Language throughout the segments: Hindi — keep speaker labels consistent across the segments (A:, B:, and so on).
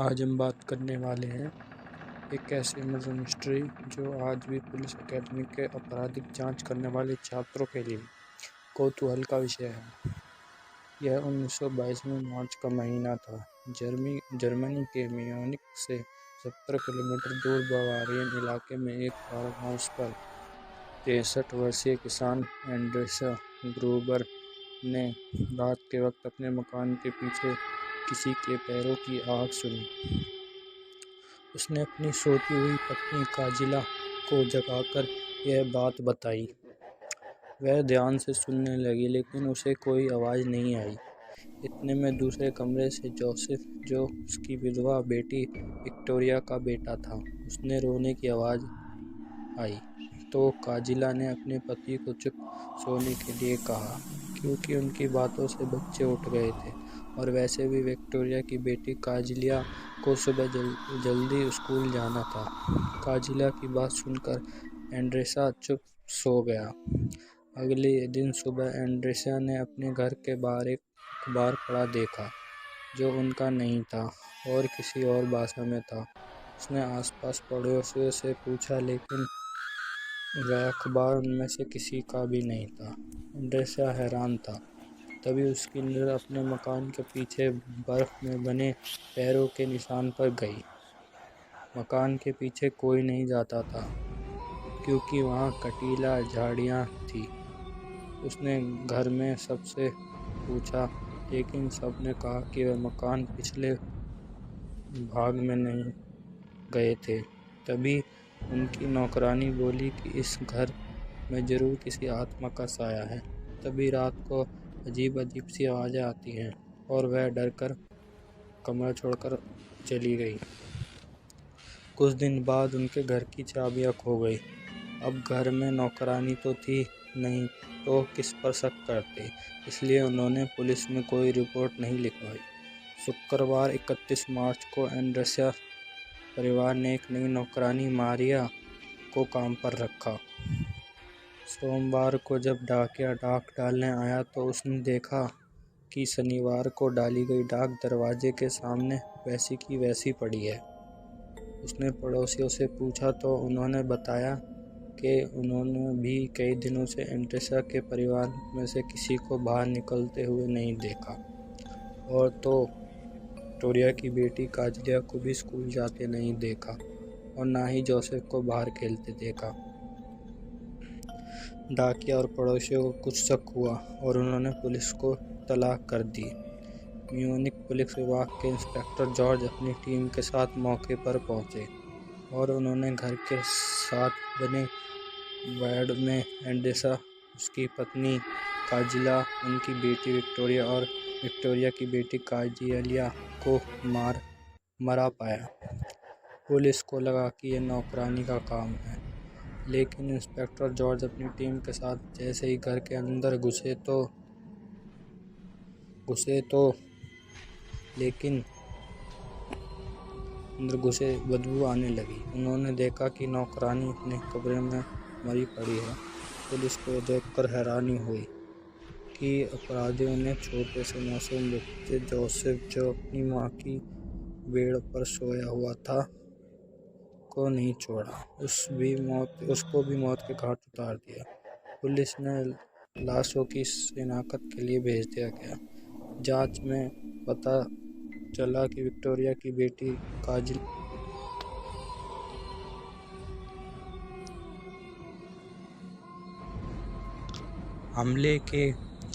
A: आज हम बात करने वाले हैं एक ऐसी मर्डर मिस्ट्री जो आज भी पुलिस अकेडमी के आपराधिक जांच करने वाले छात्रों के लिए कौतूहल का विषय है। यह 1922 में मार्च का महीना था। जर्मनी के म्यूनिख से 70 किलोमीटर दूर बावारियन इलाके में एक फार्म हाउस पर 63 वर्षीय किसान एंड्रेस ग्रूबर ने रात के वक्त अपने मकान के पीछे किसी के पैरों की आवाज़ सुनी। उसने अपनी सोती हुई पत्नी काजिला को जगाकर यह बात बताई। वह ध्यान से सुनने लगी, लेकिन उसे कोई आवाज़ नहीं आई। इतने में दूसरे कमरे से जोसेफ, जो उसकी विधवा बेटी विक्टोरिया का बेटा था, उसने रोने की आवाज़ आई। तो काजिला ने अपने पति को चुप सोने के लिए कहा, क्योंकि उनकी बातों से बच्चे उठ गए थे और वैसे भी विक्टोरिया की बेटी काजिलिया को सुबह जल्दी स्कूल जाना था। काजिला की बात सुनकर एंड्रेसा चुप सो गया। अगले दिन सुबह एंड्रेसा ने अपने घर के बाहर एक अखबार पढ़ा देखा, जो उनका नहीं था और किसी और भाषा में था। उसने आसपास पड़ोसियों से पूछा, लेकिन वह अखबार उनमें से किसी का भी नहीं था। एंड्रेसा हैरान था। तभी उसकी नज़र अपने मकान के पीछे बर्फ में बने पैरों के निशान पर गई। मकान के पीछे कोई नहीं जाता था, क्योंकि वहाँ कटीला झाड़ियाँ थी। उसने घर में सबसे पूछा, लेकिन सबने कहा कि वह मकान पिछले भाग में नहीं गए थे। तभी उनकी नौकरानी बोली कि इस घर में जरूर किसी आत्मा का साया है। तभी रात को अजीब अजीब सी आवाज़ें आती हैं और वह डर कर कमरा छोड़कर चली गई। कुछ दिन बाद उनके घर की चाबियां खो गई। अब घर में नौकरानी तो थी नहीं, तो किस पर शक करते, इसलिए उन्होंने पुलिस में कोई रिपोर्ट नहीं लिखवाई। शुक्रवार 31 मार्च को एंड्रेसा परिवार ने एक नई नौकरानी मारिया को काम पर रखा। सोमवार को जब डाकिया डाक डालने आया तो उसने देखा कि शनिवार को डाली गई डाक दरवाजे के सामने वैसी की वैसी पड़ी है। उसने पड़ोसियों से पूछा तो उन्होंने बताया कि उन्होंने भी कई दिनों से एंड्रेसा के परिवार में से किसी को बाहर निकलते हुए नहीं देखा, और तो विक्टोरिया की बेटी काजलिया को भी स्कूल जाते नहीं देखा, और ना ही जोसेफ को बाहर खेलते देखा। डाकिया और पड़ोसियों को कुछ शक हुआ और उन्होंने पुलिस को इत्तला कर दी। म्यूनिख पुलिस विभाग के इंस्पेक्टर जॉर्ज अपनी टीम के साथ मौके पर पहुंचे और उन्होंने घर के साथ बने वार्ड में एंड्रेसा, उसकी पत्नी काजिला, उनकी बेटी विक्टोरिया और विक्टोरिया की बेटी काजिलिया को मरा पाया। पुलिस को लगा कि यह नौकरानी का काम है, लेकिन इंस्पेक्टर जॉर्ज अपनी टीम के साथ जैसे ही घर के अंदर घुसे बदबू आने लगी। उन्होंने देखा कि नौकरानी अपने कमरे में मरी पड़ी है। पुलिस को देखकर हैरानी हुई कि अपराधियों ने छोटे से मासूम बच्चे जोसेफ, जो अपनी मां की बेड पर सोया हुआ था, को नहीं छोड़ा, उसको भी मौत के घाट उतार दिया। पुलिस ने लाशों की शिनाख्त के लिए भेज दिया गया। जांच में पता चला कि विक्टोरिया की बेटी काजिला हमले के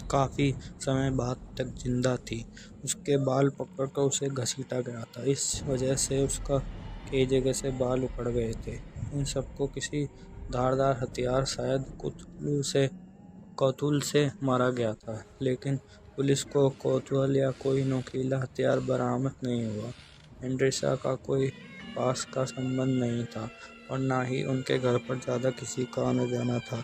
A: काफ़ी समय बाद तक जिंदा थी। उसके बाल पकड़कर उसे घसीटा गया था। इस वजह से उसका कई जगह से बाल उखड़ गए थे। इन सबको किसी धारदार हथियार, शायद कौतूल से मारा गया था, लेकिन पुलिस को कौतूहल या कोई नुकीला हथियार बरामद नहीं हुआ। एंड्रेसा का कोई पास का संबंध नहीं था और ना ही उनके घर पर ज़्यादा किसी का आना जाना था,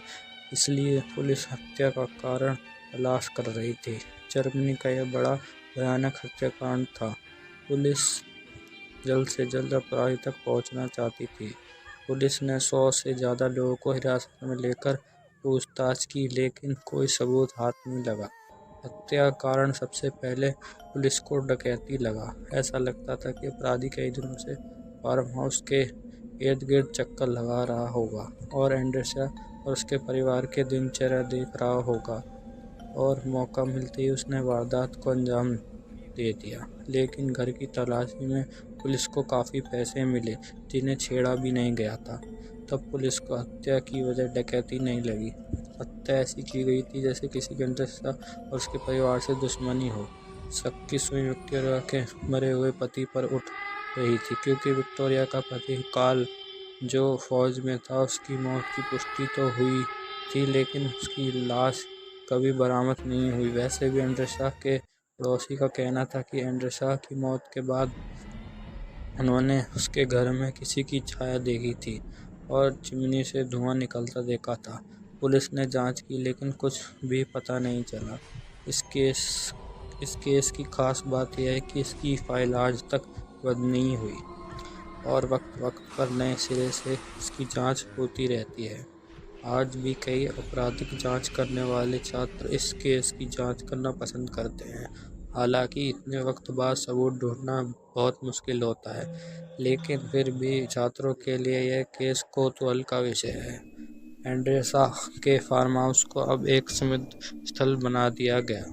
A: इसलिए पुलिस हत्या का कारण तलाश कर रही थी। जर्मनी का यह बड़ा भयानक हत्याकांड था। पुलिस जल्द से जल्द अपराधी तक पहुंचना चाहती थी। पुलिस ने 100 से ज़्यादा लोगों को हिरासत में लेकर पूछताछ की, लेकिन कोई सबूत हाथ नहीं लगा। हत्या का कारण सबसे पहले पुलिस को डकैती लगा। ऐसा लगता था कि अपराधी कई दिनों से फार्म हाउस के इर्द-गिर्द चक्कर लगा रहा होगा और एंडरसन और उसके परिवार के दिनचर्या देख रहा होगा, और मौका मिलते ही उसने वारदात को अंजाम दे दिया। लेकिन घर की तलाशी में पुलिस को काफ़ी पैसे मिले जिन्हें छेड़ा भी नहीं गया था। तब पुलिस को हत्या की वजह डकैती नहीं लगी। हत्या ऐसी की गई थी जैसे किसी एंडरसन और उसके परिवार से दुश्मनी हो। शक की सुई विक्टोरिया के मरे हुए पति पर उठ रही थी, क्योंकि विक्टोरिया का पति कार्ल, जो फौज में था, उसकी मौत की पुष्टि तो हुई थी लेकिन उसकी लाश कभी बरामद नहीं हुई। वैसे भी एंडरसन के पड़ोसी का कहना था कि एंडरसन की मौत के बाद उन्होंने उसके घर में किसी की छाया देखी थी और चिमनी से धुआं निकलता देखा था। पुलिस ने जांच की लेकिन कुछ भी पता नहीं चला। इस केस की खास बात यह है कि इसकी फाइल आज तक बंद नहीं हुई और वक्त वक्त पर नए सिरे से इसकी जांच होती रहती है। आज भी कई आपराधिक जांच करने वाले छात्र इस केस की जांच करना पसंद करते हैं। हालांकि इतने वक्त बाद सबूत ढूंढना बहुत मुश्किल होता है, लेकिन फिर भी छात्रों के लिए यह केस कौतूहल का विषय है। एंड्रेसा के फार्म हाउस को अब एक समृद्ध स्थल बना दिया गया।